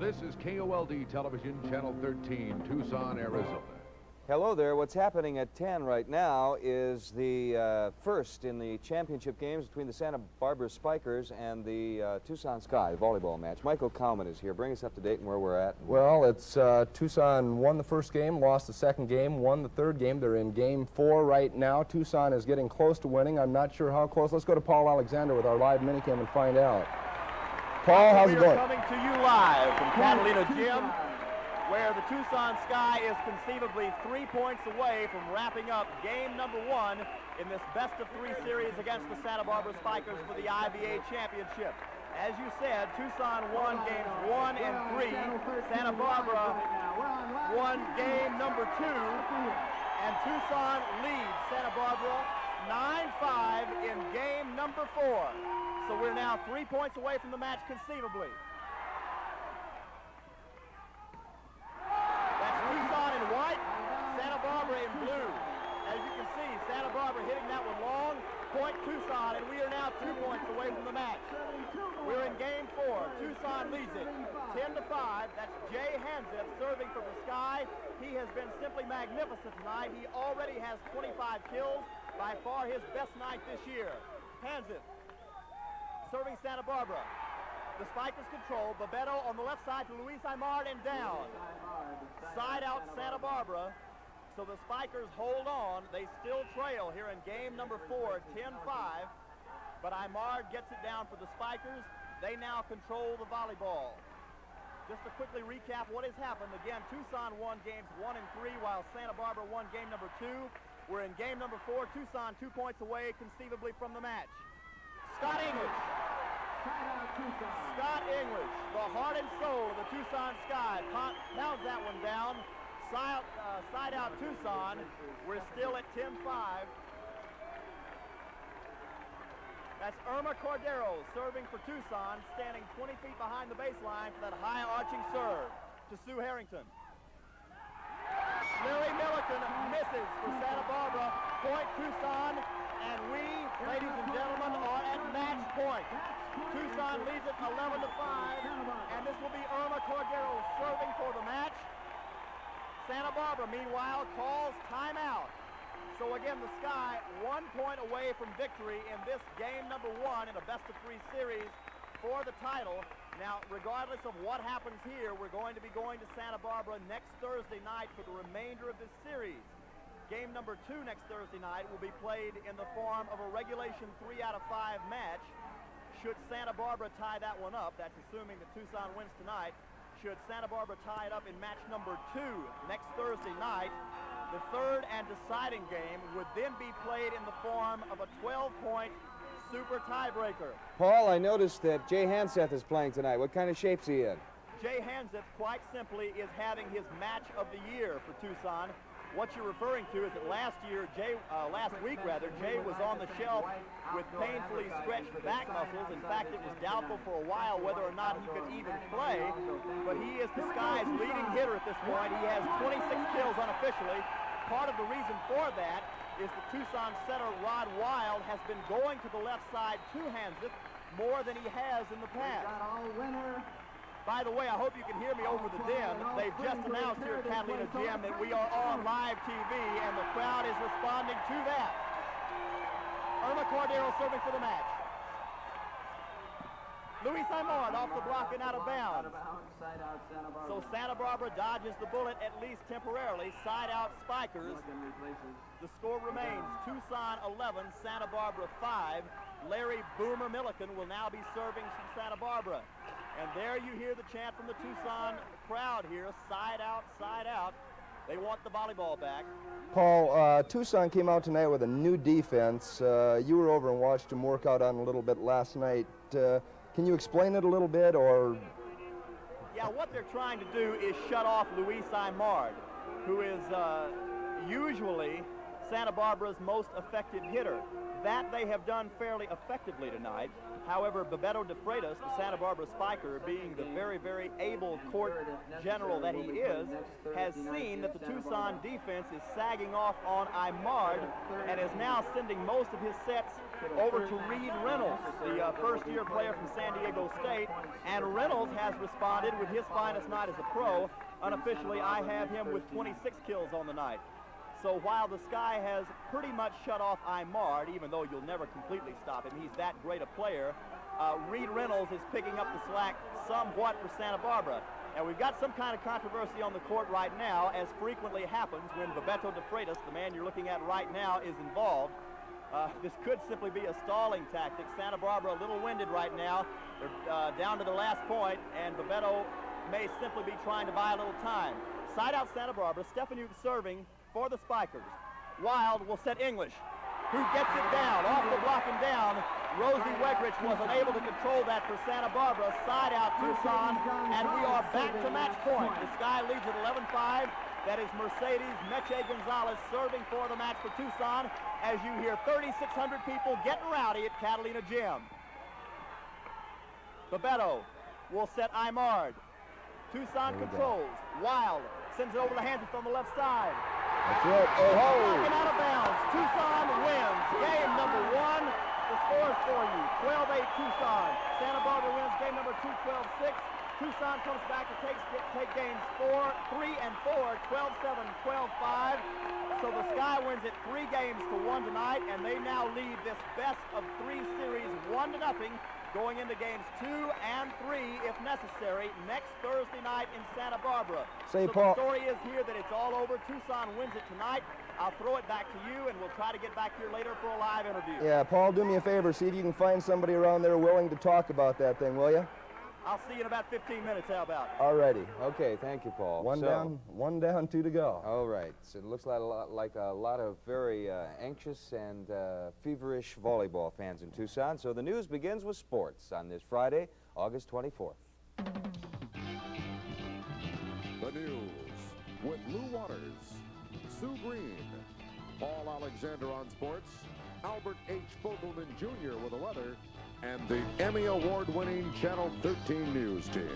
This is KOLD Television, Channel 13, Tucson, Arizona. Hello there. What's happening at 10 right now is the first in the championship games between the Santa Barbara Spikers and the Tucson Sky volleyball match. Michael Cowman is here. Bring us up to date on where we're at. Well, it's Tucson won the first game, lost the second game, won the third game. They're in game 4 right now. Tucson is getting close to winning. I'm not sure how close. Let's go to Paul Alexander with our live minicam and find out. Paul, how's it going? We are coming to you live from Catalina Gym, where the Tucson Sky is conceivably 3 points away from wrapping up game number 1 in this best-of-3 series against the Santa Barbara Spikers for the IBA Championship. As you said, Tucson won games 1 and 3. Santa Barbara won game number 2, and Tucson leads Santa Barbara 9-5 in game number 4. So we're now 3 points away from the match conceivably. That's Tucson in white, Santa Barbara in blue. As you can see, Santa Barbara hitting that one long, point Tucson, and we are now 2 points away from the match. We're in game 4. Tucson leads it 10-5. That's Jay Hanzip serving from the Sky. He has been simply magnificent tonight. He already has 25 kills, by far his best night this year. Hanzip serving Santa Barbara. The Spikers control. Babetto on the left side to Luis Aymar and down. Side out Santa Barbara. So the Spikers hold on. They still trail here in game number 4, 10-5. But Aymar gets it down for the Spikers. They now control the volleyball. Just to quickly recap what has happened. Again, Tucson won games 1 and 3, while Santa Barbara won game number 2. We're in game number 4. Tucson 2 points away conceivably from the match. Scott English. Scott English, the heart and soul of the Tucson Sky, pounds that one down. Side out Tucson. We're still at 10-5. That's Irma Cordero serving for Tucson, standing 20 feet behind the baseline for that high arching serve to Sue Harrington. Larry Milliken misses for Santa Barbara. Point Tucson, and we, ladies and gentlemen, are at match point. Tucson leads it 11-5, and this will be Irma Cordero serving for the match. Santa Barbara, meanwhile, calls timeout. So again, the Sky 1 point away from victory in this game number 1 in a best-of-3 series for the title. Now, regardless of what happens here, we're going to be going to Santa Barbara next Thursday night for the remainder of this series. Game number 2 next Thursday night will be played in the form of a regulation 3 out of 5 match. Should Santa Barbara tie that one up, that's assuming that Tucson wins tonight, should Santa Barbara tie it up in match number 2 next Thursday night, the third and deciding game would then be played in the form of a 12-point super tiebreaker. Paul, I noticed that Jay Hanzip is playing tonight. What kind of shape's he in? Jay Hanzip, quite simply, is having his match of the year for Tucson. What you're referring to is that last week, Jay was on the shelf with painfully stretched back muscles. In fact, it was doubtful for a while whether or not he could even play. But he is the Sky's leading hitter at this point. He has 26 kills unofficially. Part of the reason for that is the Tucson setter Rod Wild has been going to the left side to Hanzip more than he has in the past. By the way, I hope you can hear me over the din. They've just announced here at Catalina Gym that we are on live TV, and the crowd is responding to that. Irma Cordero serving for the match. Luis Aymar off the block and out of bounds. So Santa Barbara dodges the bullet, at least temporarily. Side out Spikers. The score remains Tucson 11, Santa Barbara 5. Larry Boomer Milliken will now be serving from Santa Barbara. And there you hear the chant from the Tucson crowd here, side out, side out. They want the volleyball back. Paul, Tucson came out tonight with a new defense. You were over and watched them work out on a little bit last night. Can you explain it a little bit, or? Yeah, what they're trying to do is shut off Luis Aymar, who is usually Santa Barbara's most effective hitter. That they have done fairly effectively tonight. However, Bebeto de Freitas, the Santa Barbara spiker, being the very, very able court general that he is, has seen that the Tucson defense is sagging off on Imard and is now sending most of his sets over to Reed Reynolds, the first-year player from San Diego State. And Reynolds has responded with his finest night as a pro. Unofficially, I have him with 26 kills on the night. So while the Sky has pretty much shut off Imard, even though you'll never completely stop him, he's that great a player, Reed Reynolds is picking up the slack somewhat for Santa Barbara. And we've got some kind of controversy on the court right now, as frequently happens when Bebeto de Freitas, the man you're looking at right now, is involved. This could simply be a stalling tactic. Santa Barbara a little winded right now. They're down to the last point, and Bebeto may simply be trying to buy a little time. Side out Santa Barbara, Stefanuc serving for the Spikers. Wild will set English, who gets it down, off the block and down. Rosie Wegrich was unable to control that for Santa Barbara. Side out Tucson, and we are back to match point. The Sky leads at 11-5. That is Mercedes Meche Gonzalez serving for the match for Tucson, as you hear 3,600 people getting rowdy at Catalina Gym. Bebeto will set Imard. Tucson controls. Wild sends it over to Hansen on the left side. That's it. Oh, Knocking out of bounds. Tucson wins game number 1. The scores for you: 12-8 Tucson. Santa Barbara wins game number 2, 12-6. Tucson comes back to take games 3 and 4, 12-7, 12-5. So the Sky wins it 3 games to 1 tonight, and they now lead this best-of-3 series 1-0, going into games 2 and 3, if necessary, next Thursday night in Santa Barbara. Say, so Paul, the story is here that it's all over. Tucson wins it tonight. I'll throw it back to you, and we'll try to get back here later for a live interview. Yeah, Paul, do me a favor. See if you can find somebody around there willing to talk about that thing, will you? I'll see you in about 15 minutes. How about it? All righty. Okay, thank you, Paul. One down, 2 to go. All right. So it looks like a lot of very anxious and feverish volleyball fans in Tucson. So the news begins with sports on this Friday, August 24th. The news with Lou Waters, Sue Green, Paul Alexander on sports, Albert H. Fogelman Jr. with the weather, and the Emmy Award-winning Channel 13 news team.